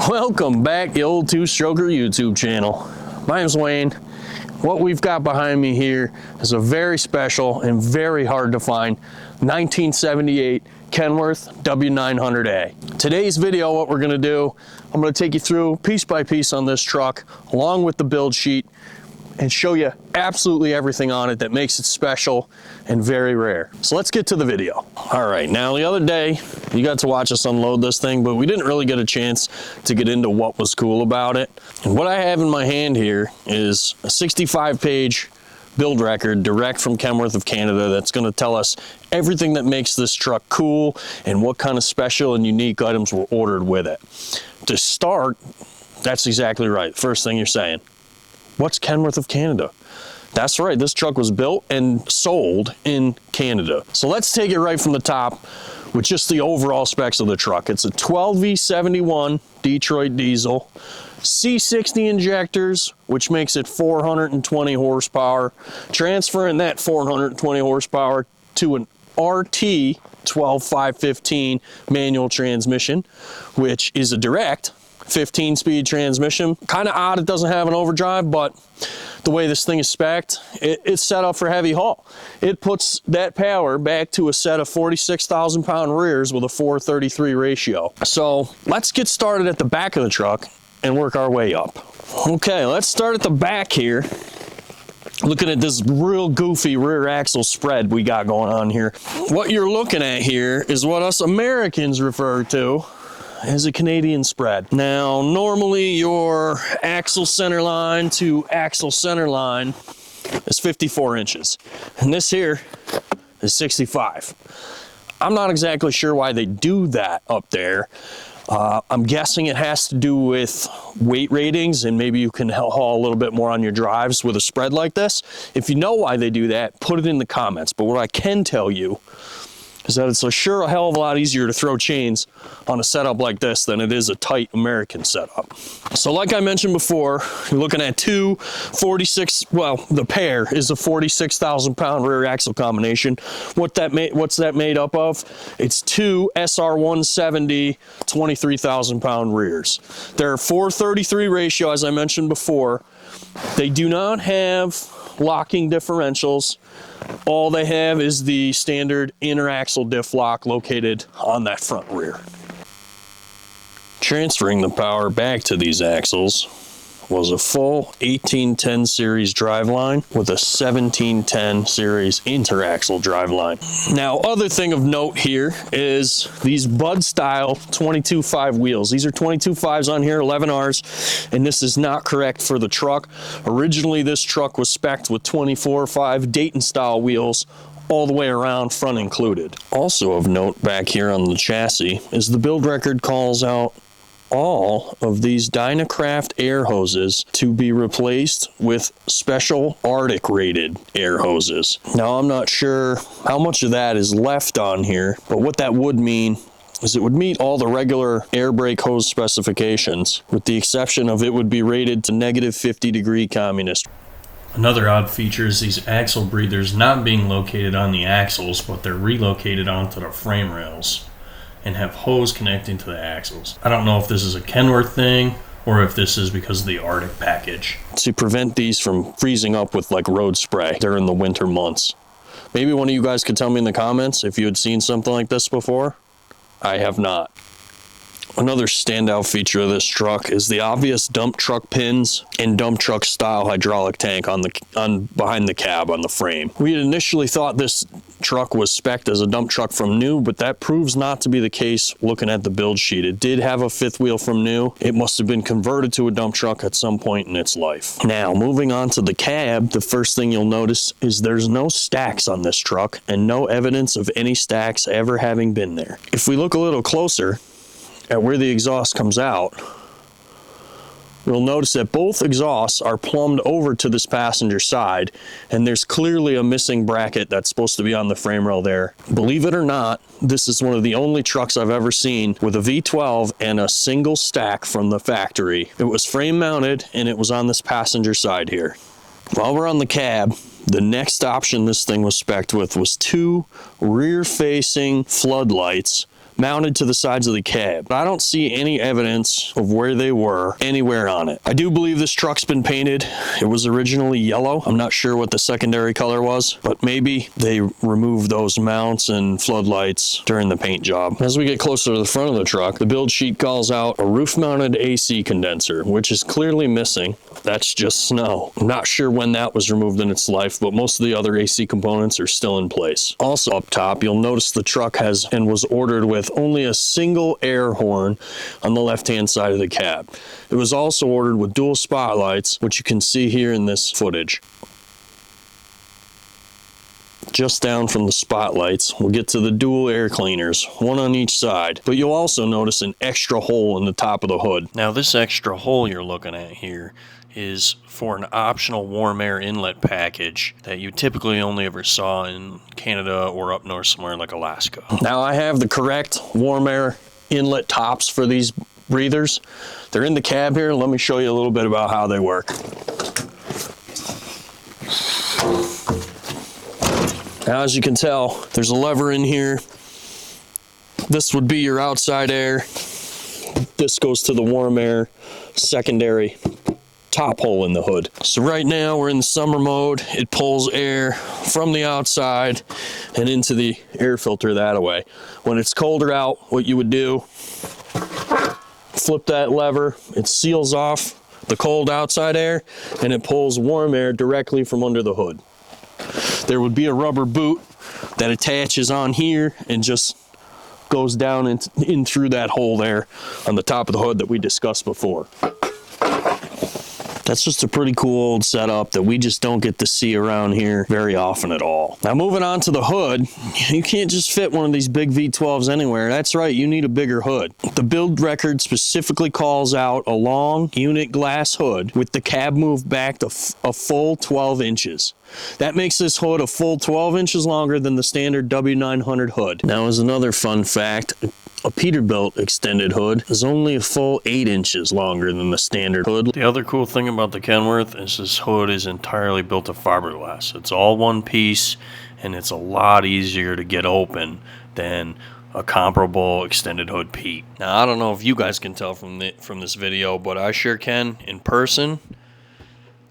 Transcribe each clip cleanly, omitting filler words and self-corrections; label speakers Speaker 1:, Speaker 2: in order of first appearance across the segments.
Speaker 1: Welcome back, the old two-stroker YouTube channel. My name's Wayne. What we've got behind me here is a very special and very hard to find 1978 Kenworth W900A. Today's video, what we're gonna do, I'm gonna take you through piece by piece on this truck, along with the build sheet, and show you absolutely everything on it that makes it special and very rare. So let's get to the video. All right, now the other day, you got to watch us unload this thing, but we didn't really get a chance to get into what was cool about it. And what I have in my hand here is a 65-page build record direct from Kenworth of Canada that's gonna tell us everything that makes this truck cool and what kind of special and unique items were ordered with it. To start, that's exactly right. First thing you're saying, what's Kenworth of Canada? That's right, this truck was built and sold in Canada. So let's take it right from the top with just the overall specs of the truck. It's a 12V71 Detroit diesel, C60 injectors, which makes it 420 horsepower, transferring that 420 horsepower to an RT 12515 manual transmission, which is a direct 15-speed transmission. Kind of odd it doesn't have an overdrive, but the way this thing is spec'd, it's set up for heavy haul. It puts that power back to a set of 46,000 pound rears with a 4:33 ratio. So let's get started at the back of the truck and work our way up. Okay, let's start at the back here. Looking at this real goofy rear axle spread we got going on here. What you're looking at here is what us Americans refer to as a Canadian spread. Now, normally your axle center line to axle center line is 54 inches, and this here is 65. I'm not exactly sure why they do that up there. I'm guessing it has to do with weight ratings, and maybe you can haul a little bit more on your drives with a spread like this. If you know why they do that, put it in the comments. But what I can tell you is that it's a hell of a lot easier to throw chains on a setup like this than it is a tight American setup. So like I mentioned before, you're looking at two 46, well, the pair is a 46,000 pound rear axle combination. What's that made up of? It's two SR170 23,000 pound rears. They're 4:33 ratio, as I mentioned before. They do not have locking differentials. All they have is the standard inner axle diff lock located on that front rear. Transferring the power back to these axles was a full 1810 series driveline with a 1710 series interaxle driveline. Now, other thing of note here is these Bud style 22.5 wheels. These are 22.5s on here, 11Rs, and this is not correct for the truck. Originally, this truck was spec'd with 24.5 Dayton style wheels all the way around, front included. Also of note back here on the chassis is the build record calls out all of these Dynacraft air hoses to be replaced with special Arctic rated air hoses. Now, I'm not sure how much of that is left on here, but what that would mean is it would meet all the regular air brake hose specifications, with the exception of it would be rated to -50-degree communist.
Speaker 2: Another odd feature is these axle breathers not being located on the axles, but they're relocated onto the frame rails and have hose connecting to the axles. I don't know if this is a Kenworth thing or if this is because of the Arctic package.
Speaker 1: To prevent these from freezing up with like road spray during the winter months. Maybe one of you guys could tell me in the comments if you had seen something like this before. I have not. Another standout feature of this truck is the obvious dump truck pins and dump truck style hydraulic tank on behind the cab on the frame. We had initially thought this truck was spec'd as a dump truck from new, but that proves not to be the case looking at the build sheet. It did have a fifth wheel from new. It must have been converted to a dump truck at some point in its life. Now, moving on to the cab, the first thing you'll notice is there's no stacks on this truck and no evidence of any stacks ever having been there. If we look a little closer at where the exhaust comes out, you'll notice that both exhausts are plumbed over to this passenger side, and there's clearly a missing bracket that's supposed to be on the frame rail there. Believe it or not, this is one of the only trucks I've ever seen with a V12 and a single stack from the factory. It was frame mounted and it was on this passenger side here. While we're on the cab, the next option this thing was spec'd with was two rear-facing floodlights mounted to the sides of the cab. I don't see any evidence of where they were anywhere on it. I do believe this truck's been painted. It was originally yellow. I'm not sure what the secondary color was, but maybe they removed those mounts and floodlights during the paint job. As we get closer to the front of the truck, the build sheet calls out a roof-mounted AC condenser, which is clearly missing. That's just snow. I'm not sure when that was removed in its life, but most of the other AC components are still in place. Also up top, you'll notice the truck has and was ordered with only a single air horn on the left-hand side of the cab. It was also ordered with dual spotlights, which you can see here in this footage. Just down from the spotlights, we'll get to the dual air cleaners, one on each side, but you'll also notice an extra hole in the top of the hood. Now this extra hole you're looking at here is for an optional warm air inlet package that you typically only ever saw in Canada or up north somewhere like Alaska. Now I have the correct warm air inlet tops for these breathers. They're in the cab here. Let me show you a little bit about how they work. Now, as you can tell, there's a lever in here. This would be your outside air. This goes to the warm air secondary top hole in the hood. So right now we're in the summer mode. It pulls air from the outside and into the air filter that way. When it's colder out, what you would do, flip that lever, it seals off the cold outside air and it pulls warm air directly from under the hood. There would be a rubber boot that attaches on here and just goes down in through that hole there on the top of the hood that we discussed before. That's just a pretty cool old setup that we just don't get to see around here very often at all. Now moving on to the hood, you can't just fit one of these big V12s anywhere. That's right, you need a bigger hood. The build record specifically calls out a long unit glass hood with the cab moved back to a full 12 inches. That makes this hood a full 12 inches longer than the standard W900 hood. Now as another fun fact, a Peterbilt extended hood is only a full 8 inches longer than the standard hood. The other cool thing about the Kenworth is this hood is entirely built of fiberglass. It's all one piece and it's a lot easier to get open than a comparable extended hood Pete. Now I don't know if you guys can tell from this video, but I sure can in person.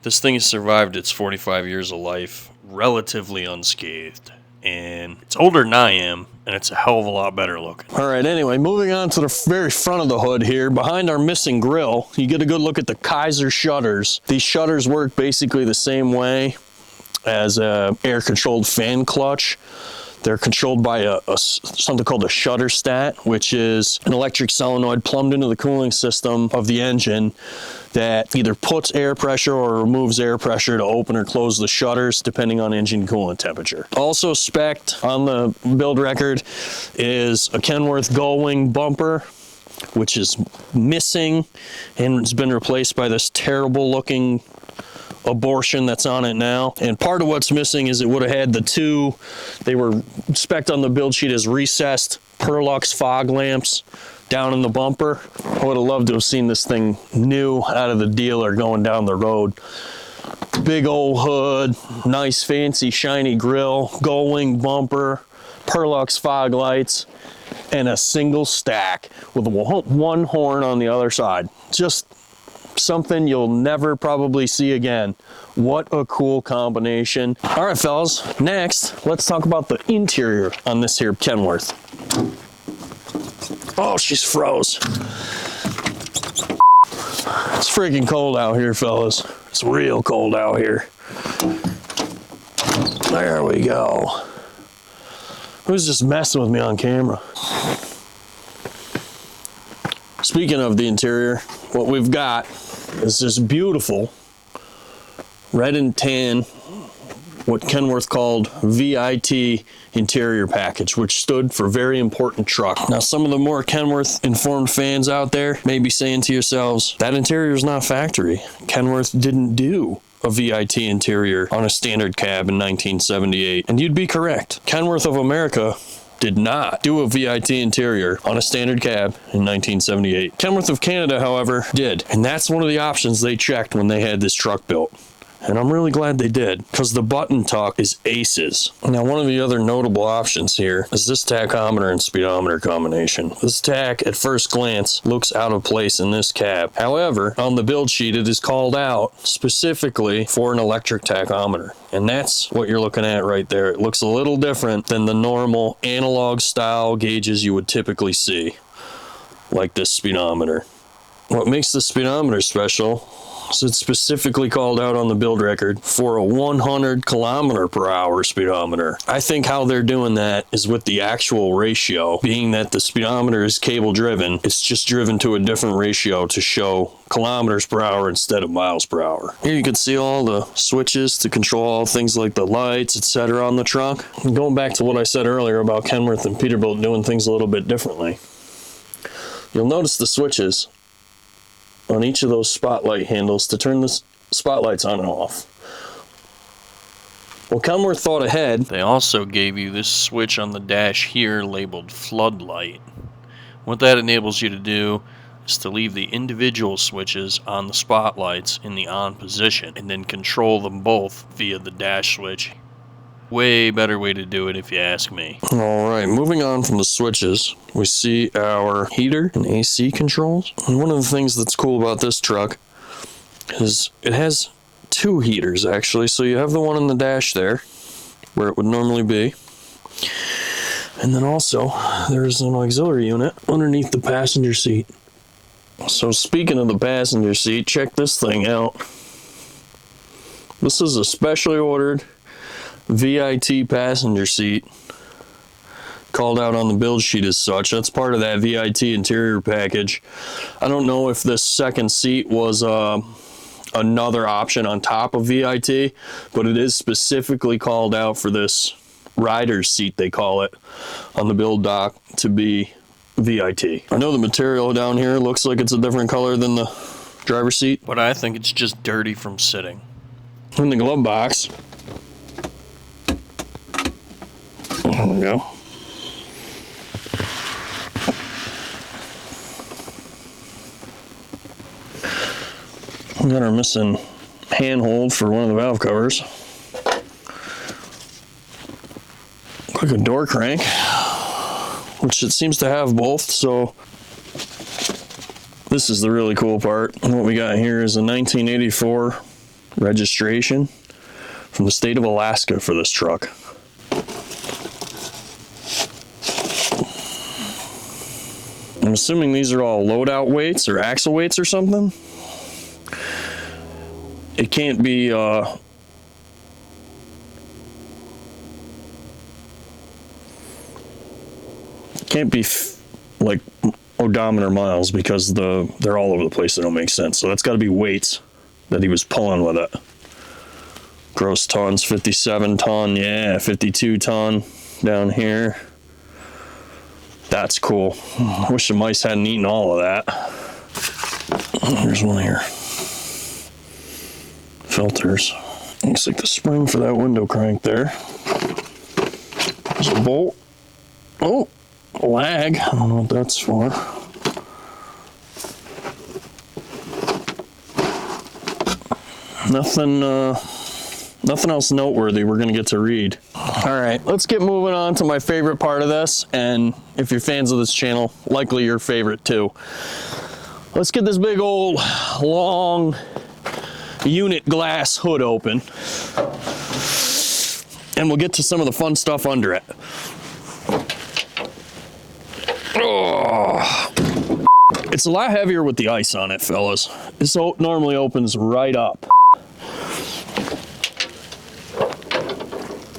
Speaker 1: This thing has survived its 45 years of life relatively unscathed. And it's older than I am, and it's a hell of a lot better looking. All right, anyway, moving on to the very front of the hood here. Behind our missing grille, you get a good look at the Kaiser shutters. These shutters work basically the same way as a air-controlled fan clutch. They're controlled by something called a shutter stat, which is an electric solenoid plumbed into the cooling system of the engine that either puts air pressure or removes air pressure to open or close the shutters depending on engine coolant temperature. Also spec'd on the build record is a Kenworth gull-wing bumper, which is missing and it's been replaced by this terrible looking abortion that's on it now. And part of what's missing is it would have had the two, they were spec'd on the build sheet as recessed Perlux fog lamps down in the bumper. I would have loved to have seen this thing new out of the dealer going down the road. Big old hood, nice fancy shiny grille, gull-wing bumper, Perlux fog lights, and a single stack with one horn on the other side. Just something you'll never probably see again. What a cool combination. All right, fellas, next, let's talk about the interior on this here Kenworth. Oh, she's froze. It's freaking cold out here, fellas. It's real cold out here. There we go. Who's just messing with me on camera? Speaking of the interior, what we've got is this beautiful red and tan, what Kenworth called VIT interior package, which stood for very important truck. Now, some of the more Kenworth informed fans out there may be saying to yourselves, that interior is not factory. Kenworth didn't do a VIT interior on a standard cab in 1978. And you'd be correct. Kenworth of America did not do a VIT interior on a standard cab in 1978. Kenworth of Canada, however, did. And that's one of the options they checked when they had this truck built. And I'm really glad they did, because the button tuck is aces. Now, one of the other notable options here is this tachometer and speedometer combination. This tach, at first glance, looks out of place in this cab. However, on the build sheet, it is called out specifically for an electric tachometer. And that's what you're looking at right there. It looks a little different than the normal analog style gauges you would typically see, like this speedometer. What makes the speedometer special is it's specifically called out on the build record for a 100 kilometer per hour speedometer. I think how they're doing that is with the actual ratio, being that the speedometer is cable driven, it's just driven to a different ratio to show kilometers per hour instead of miles per hour. Here you can see all the switches to control all things like the lights, etc. on the trunk. And going back to what I said earlier about Kenworth and Peterbilt doing things a little bit differently, you'll notice the switches on each of those spotlight handles to turn the spotlights on and off. Well, Kenworth thought ahead.
Speaker 2: They also gave you this switch on the dash here labeled floodlight. What that enables you to do is to leave the individual switches on the spotlights in the on position and then control them both via the dash switch. Way better way to do it if you ask me.
Speaker 1: All right, moving on from the switches, we see our heater and AC controls. And one of the things that's cool about this truck is it has two heaters actually. So you have the one on the dash there where it would normally be. And then also there's an auxiliary unit underneath the passenger seat. So speaking of the passenger seat, check this thing out. This is a specially ordered VIT passenger seat, called out on the build sheet as such. That's part of that VIT interior package. I don't know if this second seat was another option on top of VIT, but it is specifically called out for this rider's seat, they call it, on the build dock to be VIT. I know the material down here looks like it's a different color than the driver's seat,
Speaker 2: but I think it's just dirty from sitting.
Speaker 1: In the glove box, there we go. We got our missing handhold for one of the valve covers. Like a door crank, which it seems to have both, so this is the really cool part. And what we got here is a 1984 registration from the state of Alaska for this truck. I'm assuming these are all loadout weights or axle weights or something. It can't be like odometer miles, because they're all over the place. They don't make sense. So that's got to be weights that he was pulling with it. Gross tons, 57 ton, yeah, 52 ton down here. That's cool. I wish the mice hadn't eaten all of that. There's one here. Filters. Looks like the spring for that window crank there. There's a bolt. Oh, lag. I don't know what that's for. Nothing else noteworthy we're gonna get to read. All right, let's get moving on to my favorite part of this, and if you're fans of this channel, likely your favorite too. Let's get this big old long unit glass hood open, and we'll get to some of the fun stuff under it. Oh, it's a lot heavier with the ice on it, fellas. This normally opens right up.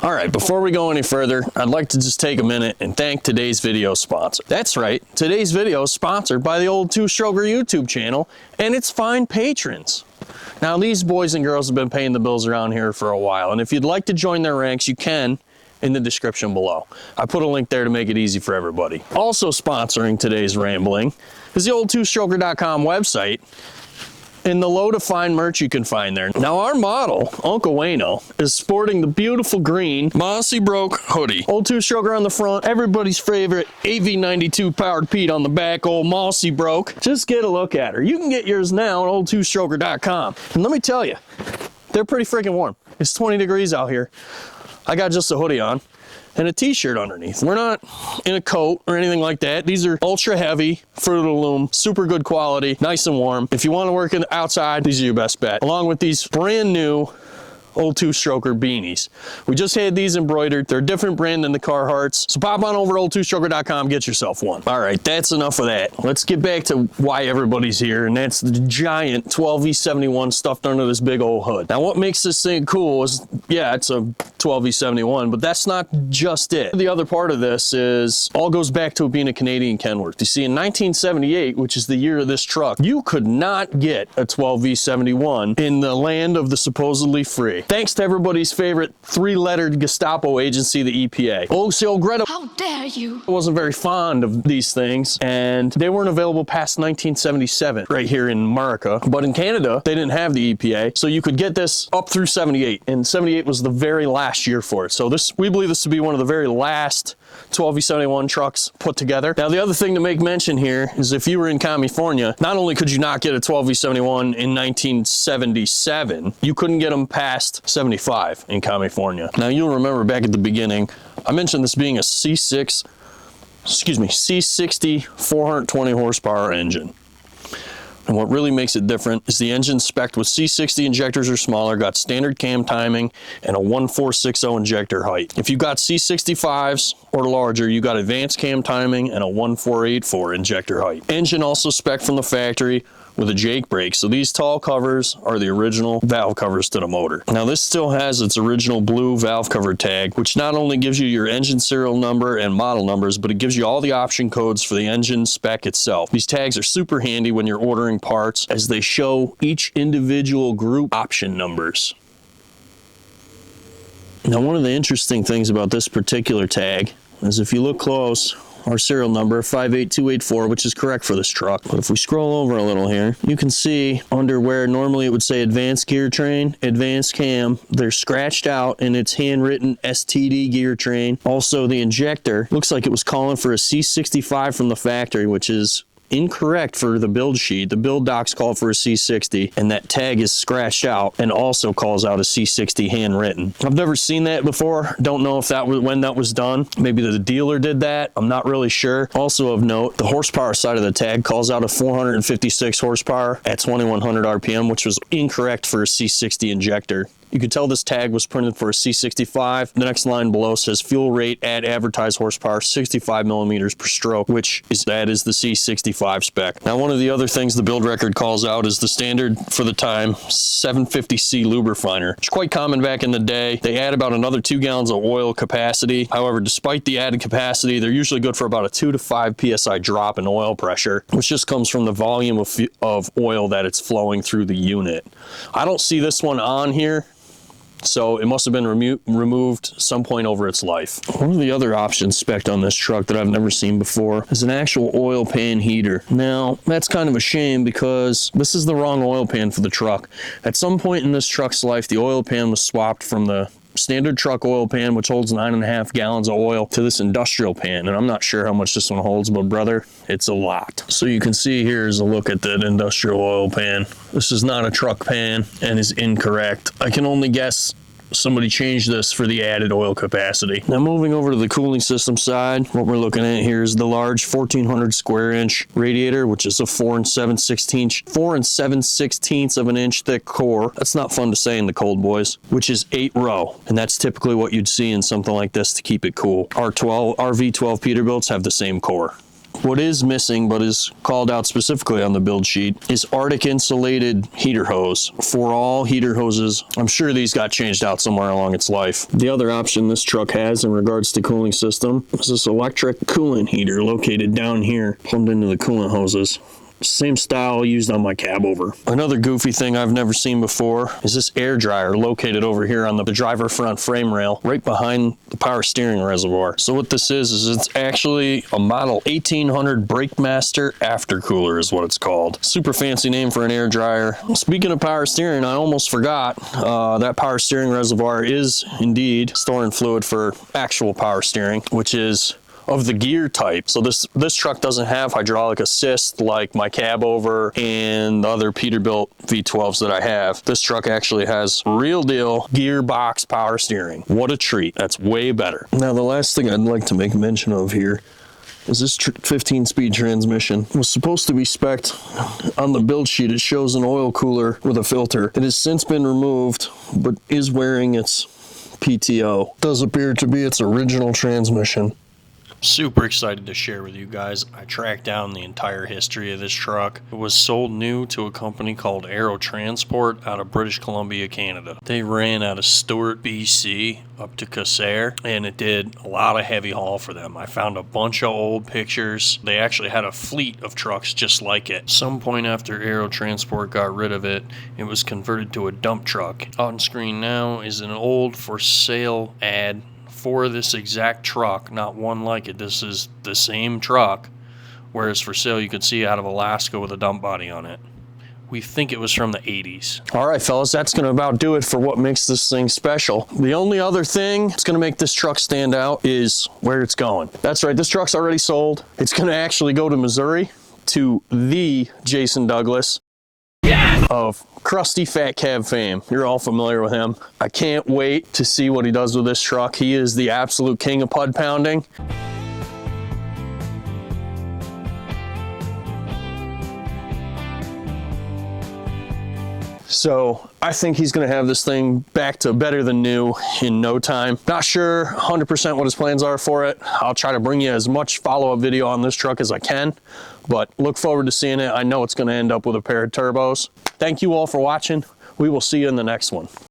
Speaker 1: All right, before we go any further, I'd like to just take a minute and thank today's video sponsor. That's right, today's video is sponsored by the Old Two-Stroker YouTube channel and its fine patrons. Now, these boys and girls have been paying the bills around here for a while, and if you'd like to join their ranks, you can in the description below. I put a link there to make it easy for everybody. Also sponsoring today's rambling is the oldtwostroker.com website and the load of fine merch you can find there. Now, our model, Uncle Wayno, is sporting the beautiful green Mossy Broke hoodie. Old Two-Stroker on the front, everybody's favorite AV92 powered Pete on the back, old Mossy Broke. Just get a look at her. You can get yours now at oldtwostroker.com. And let me tell you, they're pretty freaking warm. It's 20 degrees out here. I got just a hoodie on and a t-shirt underneath. We're not in a coat or anything like that. These are ultra heavy, Fruit of the Loom, super good quality, nice and warm. If you want to work outside, these are your best bet. Along with these brand new old two-stroker beanies. We just had these embroidered. They're a different brand than the Carhartts. So pop on over to oldtwostroker.com, get yourself one. All right, that's enough of that. Let's get back to why everybody's here, and that's the giant 12V71 stuffed under this big old hood. Now, what makes this thing cool is, yeah, it's a 12V71, but that's not just it. The other part of this is all goes back to it being a Canadian Kenworth. You see, in 1978, which is the year of this truck, you could not get a 12V71 in the land of the supposedly free. Thanks to everybody's favorite three-lettered Gestapo agency, the EPA. Oh, Greta,
Speaker 3: how dare you?
Speaker 1: Wasn't very fond of these things, and they weren't available past 1977 right here in America. But in Canada, they didn't have the EPA, so you could get this up through 78, and 78 was the very last year for it. So we believe this to be one of the very last 12V71 trucks put together. Now, the other thing to make mention here is if you were in California, not only could you not get a 12V71 in 1977, you couldn't get them past 75 in California. Now, you'll remember back at the beginning, I mentioned this being a C60 420 horsepower engine. And what really makes it different is the engine spec'd with C60 injectors or smaller, got standard cam timing, and a 1460 injector height. If you got C65s or larger, you got advanced cam timing and a 1484 injector height. Engine also spec'd from the factory with a Jake brake, so these tall covers are the original valve covers to the motor. Now, this still has its original blue valve cover tag, which not only gives you your engine serial number and model numbers, but it gives you all the option codes for the engine spec itself. These tags are super handy when you're ordering parts, as they show each individual group option numbers. Now, one of the interesting things about this particular tag is if you look close, our serial number 58284, which is correct for this truck. But if we scroll over a little here, you can see under where normally it would say advanced gear train, advanced cam, they're scratched out and it's handwritten STD gear train. Also, the injector looks like it was calling for a C65 from the factory, which is incorrect for the build sheet. The build docs called for a C60, and that tag is scratched out and also calls out a C60 handwritten. I've never seen that before. Don't know if that was when that was done. Maybe the dealer did that. I'm not really sure. Also of note, the horsepower side of the tag calls out a 456 horsepower at 2100 RPM, which was incorrect for a C60 injector. You could tell this tag was printed for a C65. The next line below says fuel rate at advertised horsepower 65 millimeters per stroke, that is the C65 spec. Now, one of the other things the build record calls out is the standard for the time 750C lubrifiner. It's quite common back in the day. They add about another 2 gallons of oil capacity. However, despite the added capacity, they're usually good for about a 2 to 5 PSI drop in oil pressure, which just comes from the volume of oil that it's flowing through the unit. I don't see this one on here, so it must have been removed some point over its life. One of the other options spec'd on this truck that I've never seen before is an actual oil pan heater. Now, that's kind of a shame because this is the wrong oil pan for the truck. At some point in this truck's life, the oil pan was swapped from the standard truck oil pan, which holds 9.5 gallons of oil, to this industrial pan, and I'm not sure how much this one holds, but brother, it's a lot. So you can see here's a look at that industrial oil pan. This is not a truck pan and is incorrect. I can only guess somebody changed this for the added oil capacity. Now, moving over to the cooling system side, what we're looking at here is the large 1400 square inch radiator, which is a 4 7/16 of an inch thick core. That's not fun to say in the cold, boys, which is 8 row. And that's typically what you'd see in something like this to keep it cool. Our V12 Peterbilts have the same core. What is missing, but is called out specifically on the build sheet, is Arctic insulated heater hose for all heater hoses. I'm sure these got changed out somewhere along its life. The other option this truck has in regards to cooling system is this electric coolant heater located down here, plumbed into the coolant hoses. Same style used on my cab over. Another goofy thing I've never seen before is this air dryer located over here on the driver front frame rail, right behind the power steering reservoir. So what this is it's actually a model 1800 Breakmaster aftercooler is what it's called. Super fancy name for an air dryer. Speaking of power steering, I almost forgot that power steering reservoir is indeed storing fluid for actual power steering, which is of the gear type. So this truck doesn't have hydraulic assist like my cab over and the other Peterbilt V12s that I have. This truck actually has real deal gearbox power steering. What a treat. That's way better. Now the last thing I'd like to make mention of here is this 15-speed transmission. It was supposed to be spec'd on the build sheet. It shows an oil cooler with a filter. It has since been removed, but is wearing its PTO. Does appear to be its original transmission. Super excited to share with you guys. I tracked down the entire history of this truck. It was sold new to a company called Aero Transport out of British Columbia, Canada. They ran out of Stewart, BC up to Casare, and it did a lot of heavy haul for them. I found a bunch of old pictures. They actually had a fleet of trucks just like it. Some point after Aero Transport got rid of it, it was converted to a dump truck. On screen now is an old for sale ad for this exact truck, not one like it. This is the same truck, whereas for sale you could see out of Alaska with a dump body on it. We think it was from the 80s. All right, fellas, that's gonna about do it for what makes this thing special. The only other thing that's gonna make this truck stand out is where it's going. That's right, this truck's already sold. It's gonna actually go to Missouri to the Jason Douglas of Crusty Fat Cab fame. You're all familiar with him. I can't wait to see what he does with this truck. He is the absolute king of pud pounding. So I think he's going to have this thing back to better than new in no time. Not sure 100% what his plans are for it. I'll try to bring you as much follow-up video on this truck as I can, but look forward to seeing it. I know it's going to end up with a pair of turbos. Thank you all for watching. We will see you in the next one.